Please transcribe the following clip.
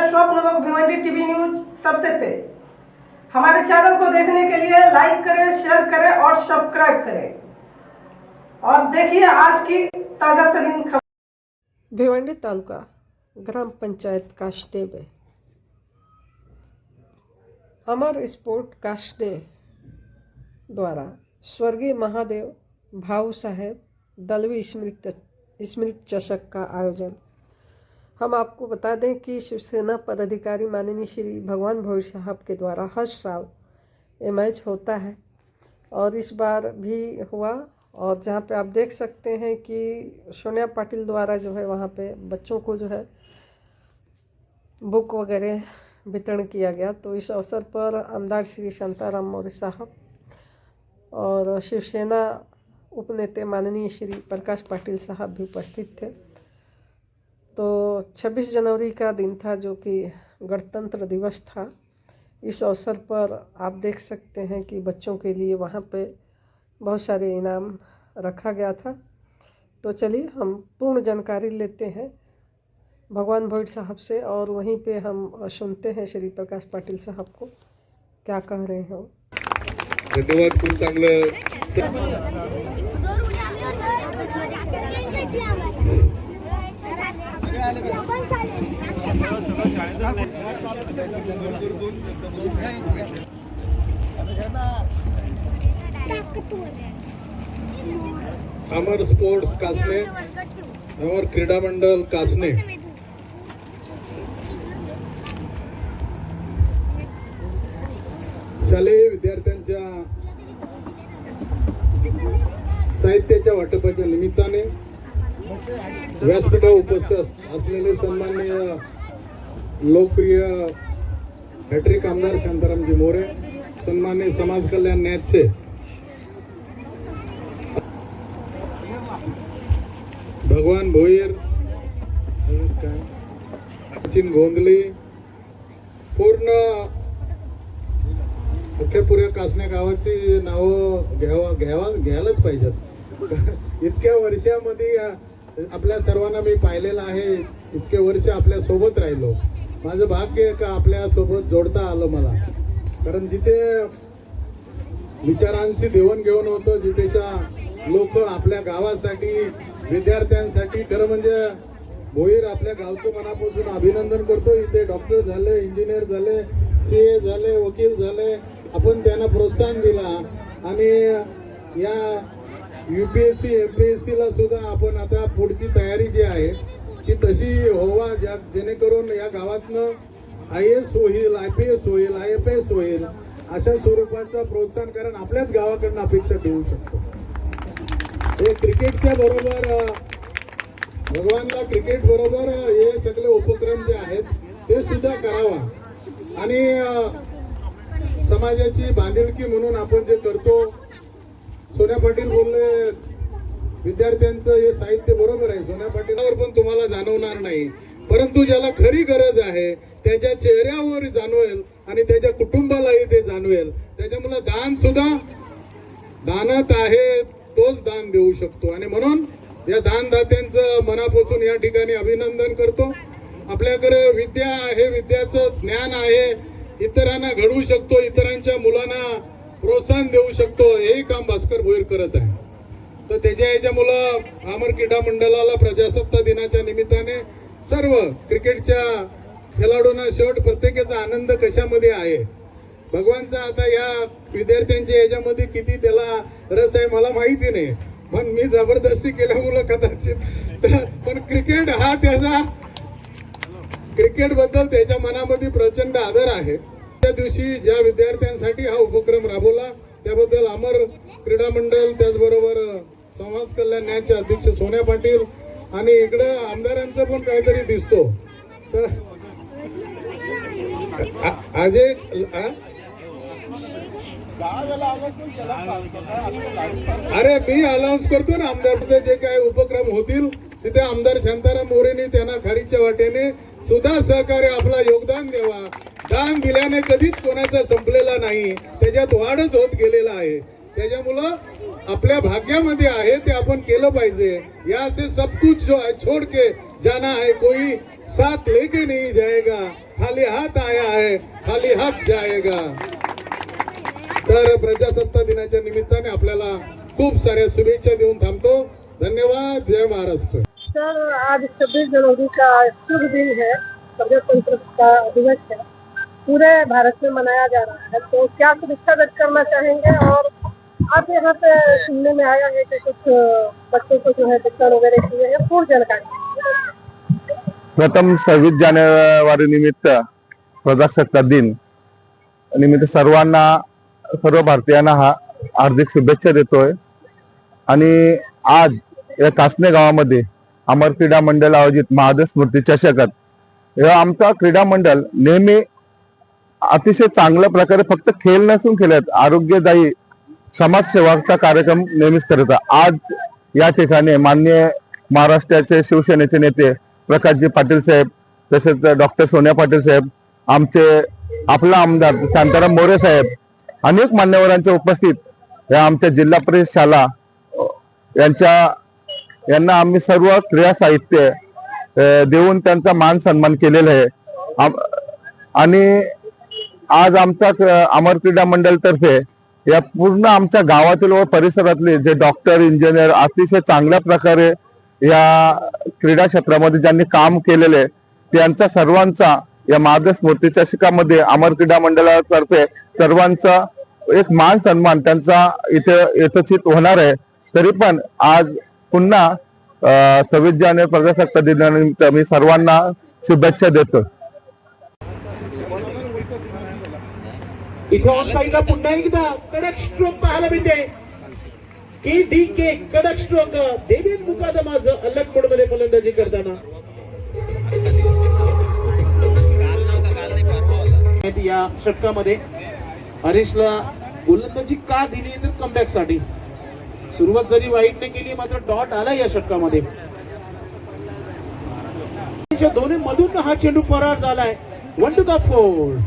स्वप्न लोग Bhiwandi TV news सबसे तेज। हमारे चैनल को देखने के लिए लाइक करें, शेयर करें और सब्सक्राइब करें और देखिए आज की ताजा तरीन खबर। भिवंडी तालुका ग्राम पंचायत काष्टे में अमर स्पोर्ट काष्टे द्वारा स्वर्गीय महादेव भाऊ साहेब दलवी स्मृति चषक का आयोजन। हम आपको बता दें कि शिवसेना पदाधिकारी माननीय श्री भगवान भोईर साहब के द्वारा हर साल ये मैच होता है और इस बार भी हुआ। और जहाँ पे आप देख सकते हैं कि सोनिया पाटिल द्वारा जो है वहाँ पे बच्चों को जो है बुक वगैरह वितरण किया गया। तो इस अवसर पर आमदार श्री शांताराम मौर्य साहब और शिवसेना उपनेता माननीय श्री प्रकाश पाटिल साहब भी उपस्थित थे। तो 26 जनवरी का दिन था जो कि गणतंत्र दिवस था। इस अवसर पर आप देख सकते हैं कि बच्चों के लिए वहाँ पे बहुत सारे इनाम रखा गया था। तो चलिए हम पूर्ण जानकारी लेते हैं भगवान भोईर साहब से और वहीं पे हम सुनते हैं श्री प्रकाश पाटिल साहब को क्या कह रहे हैं। धन्यवाद। खूप चांगलं। अमर स्पोर्ट्स कासने, अमर क्रीडा मंडळ कासने शालेय विद्यार्थ्यांच्या साहित्याच्या वाटपाच्या निमित्ताने व्यासपीठावर उपस्थित असलेले सन्माननीय लोकप्रिय हॅट्रिक आमदार शांतारामजी मोरे, सन्माननीय समाज कल्याण न्यायचे भगवान भोईर, सचिन गोंधली, पूर्ण अख्ख्या पुऱ्या कासने गावाची नावं घ्यायलाच पाहिजेत। इतक्या वर्षामध्ये आपल्या सर्वांना मी पाहिलेलं आहे, इतके वर्ष आपल्या सोबत राहिलो। माझं भाग्य का आपल्या सोबत जोडता आलं मला, कारण जिथे विचारांची देवाणघेवाण होतं, जिथेच्या लोक आपल्या गावासाठी विद्यार्थ्यांसाठी खरं म्हणजे भोईर आपल्या गावचं मनापासून अभिनंदन करतो। इथे डॉक्टर झाले, इंजिनियर झाले, सीए झाले, वकील झाले, आपण त्यांना प्रोत्साहन दिला आणि या UPSC MPSC ला सुद्धा आपण आता पुढची तयारी जी आहे ती तशी व्हावा, जेणेकरून या गावातनं IAS होईल, IPS होईल, IFS होईल, अशा स्वरूपाचा प्रोत्साहन कारण आपल्याच गावाकडून अपेक्षा ठेवू शकतो। हे क्रिकेटच्या बरोबर भगवानला क्रिकेट बरोबर हे सगळे उपक्रम जे आहेत ते सुद्धा करावा आणि समाजाची बांधिलकी म्हणून आपण जे करतो। सोनिया पाटील बोलले विद्यार्थ्यांचं हे साहित्य बरोबर आहे, सोनिया पाटीलवर पण तुम्हाला जाणवणार नाही, परंतु ज्याला खरी गरज आहे त्याच्या चेहऱ्यावर जाणवेल आणि त्याच्या कुटुंबालाही ते जाणवेल। त्याच्यामुळे दान सुद्धा दानात आहे, तोच दान देऊ शकतो आणि म्हणून या दानदात्यांचं मनापासून या ठिकाणी अभिनंदन करतो। आपल्याकडे विद्या आहे, विद्याचं ज्ञान आहे, इतरांना घडवू शकतो, इतरांच्या मुलांना प्रोत्साहन देऊ शकतो, हेही काम भास्कर भोईर करत आहे। तर त्याच्या याच्यामुळं अमर क्रीडा मंडळाला प्रजासत्ताक दिनाच्या निमित्ताने सर्व क्रिकेटच्या खेळाडूंना शेवट प्रत्येकाचा आनंद कशामध्ये आहे, भगवानचा आता या विद्यार्थ्यांच्या याच्यामध्ये किती त्याला रस आहे मला माहिती नाही, पण मी जबरदस्ती केल्यामुळे कदाचित, पण क्रिकेट हा त्याचा क्रिकेट बद्दल त्याच्या मनामध्ये प्रचंड आदर आहे। त्या दिवशी ज्या विद्यार्थ्यांसाठी हा उपक्रम राबवला त्याबद्दल अमर क्रीडा मंडळ, त्याचबरोबर समाज कल्याण न्यायचे अध्यक्ष सोनिया पाटील आणि इकडं आमदारांचं पण काहीतरी दिसतो। तर आज अरे मी अनाउन्स करतो ना, आमदारचे जे काही उपक्रम होतील तिथे आमदार शांताराम मोरेंनी त्यांना खारीच्या वाटेने सुद्धा सहकार्य आपला योगदान द्यावा। दान दिल्याने कधीच कोणाचा संपलेला नाही, त्याच्यात वाढच होत गेलेला आहे। त्याच्यामुळं आपल्या भाग्यामध्ये आहे ते आपण केलं पाहिजे। यहाँ से सब कुछ जो है छोड़ के जाना है, कोई साथ लेके नहीं जाएगा। खाली हात आया है खाली हात जाएगा. तर प्रजासत्ताक दिनाच्या निमित्ताने आपल्याला खूप साऱ्या शुभेच्छा देऊन थांबतो. धन्यवाद. जय महाराष्ट्र. सर, आज 26 जनवरी का शुभ दिन है, प्रजातंत्र का दिवस है, पूरे भारत में मनाया जा रहा है. तो क्या शुभेच्छा व्यक्त करना चाहेंगे? और आप यहाँ पे सुनने में आया है कि कुछ बच्चों को जो है वितरण वगैरह किए हैं, पूर्ण जानकारी. प्रथम 26 जानेवारी निमित्त प्रजासत्ताक दिन निमित्त सर्व भारतीयांना हार्दिक शुभेच्छा देतोय. आणि आज या कासने गावामध्ये अमर क्रीडा मंडळ आयोजित महादेव स्मृती चषकात हे आमचा क्रीडा मंडळ नेहमी अतिशय चांगल्या प्रकारे फक्त खेळ नसून खेळत आरोग्यदायी समाजसेवाचा कार्यक्रम नेहमीच करत. आज या ठिकाणी माननीय महाराष्ट्राचे शिवसेनेचे नेते प्रकाशजी पाटील साहेब, तसेच डॉक्टर सोनिया पाटील साहेब, आपला आमदार शांताराम मोरे साहेब, अनेक मान्यवरांच्या उपस्थित या आमच्या जिल्हा परिषद शाळा यांना आम्ही सर्व क्रीडा साहित्य देऊन त्यांचा मान सन्मान केलेला आहे. आणि आज आमचा अमर क्रीडा मंडळ तर्फे या पूर्ण आमच्या गावातील व परिसरातले जे डॉक्टर, इंजिनियर अतिशय चांगल्या प्रकारे या क्रीडा क्षेत्रामध्ये ज्यांनी काम केलेले त्यांचा सर्वांचा या महादेव स्मृती चषकामध्ये अमर क्रीडा मंडळातर्फे सर्वांचा एक मान सन्मान त्यांचा इथे यथोचित होणार आहे. तरी पण आज पुन्हा 26 जानेवारी प्रजासत्ताक दिनानिमित्त मी सर्वांना शुभेच्छा देतो. इथे ऑन साईडला पुन्हा एकदा कडक स्ट्रोक पाहायला मिळते की DK कडक स्ट्रोक. देवेन मुकादम आज अलग मोड मध्ये फलंदाजी करताना या षटकामध्ये हरीशला गोलंदाजी का दिली तर कमबॅक साठी. सुरुवात जरी वाईटने केली मात्र डॉट आला या षटकामध्ये. दोन्ही मधून हा चेंडू फरार झालाय. 1 to the 4.